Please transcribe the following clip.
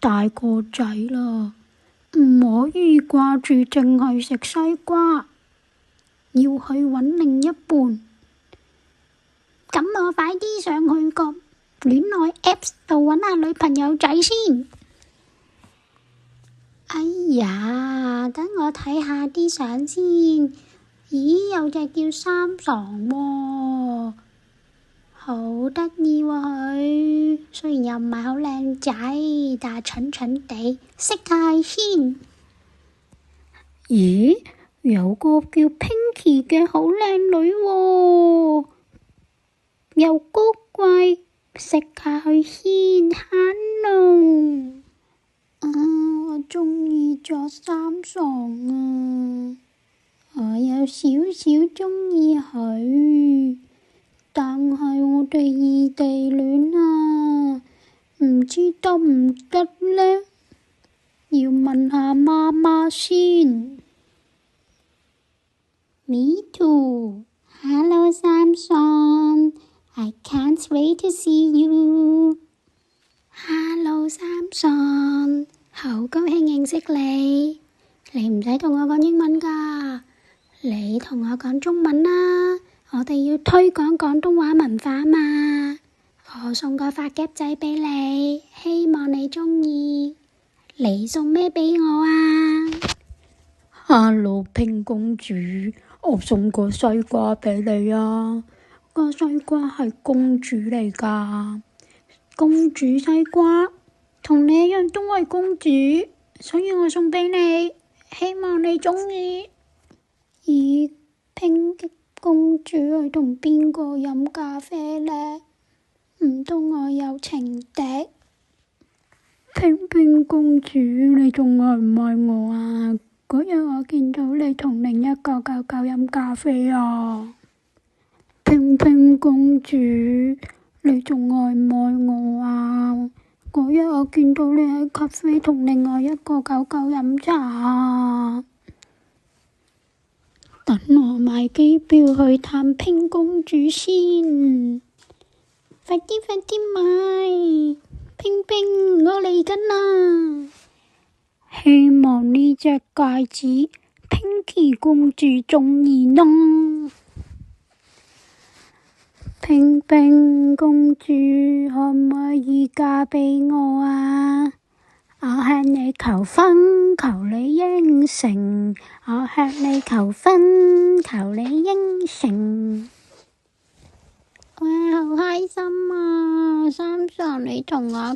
大個仔啦，唔可以掛住淨係食西瓜，要去搵另一半。咁我快啲上去個戀愛 Apps 度搵下女朋友仔先。哎呀，等我睇下啲相先。咦，有隻叫三爽喎，好得意喎佢。雖然又唔係好靚仔，但係蠢蠢地，識下先。咦，有個叫 Pinky 嘅好靚女喎，又高貴，識下佢先。Hello，我鍾意咗三爽啊，我有少少鍾意佢，但係我哋異地戀啊，唔知得唔得呢？要問下媽媽先。Me too. Hello, 三爽。I can't wait to see you. Hello, 三爽，好高興認識你。你唔使同我講英文㗎，你同我講中文啦。我哋要推廣廣東話文化嘛。我送個發夾仔俾你，希望你鍾意。你送咩俾我啊？Hello， 拼公主，我送個西瓜俾你啊。個西瓜係公主嚟㗎，公主西瓜同你一樣都係公主，所以我送俾你，希望你鍾意。咦，拼公主去同邊個飲咖啡呢？唔通我有情敵？拼公主，你仲愛唔愛我啊？嗰日我見到你同另一個狗狗飲咖啡啊！拼公主，你仲愛唔愛我啊？嗰日我見到你喺咖啡同另外一個狗狗飲茶啊！等我買機票去探拼公主先，快啲買！拼，我嚟緊啦！希望呢隻戒指Pinky公主鍾意咯。拼公主可唔可以嫁俾我啊？我向你求婚，求你應承。我向你求婚，求你應承。哇，好開心啊！三爽，你同我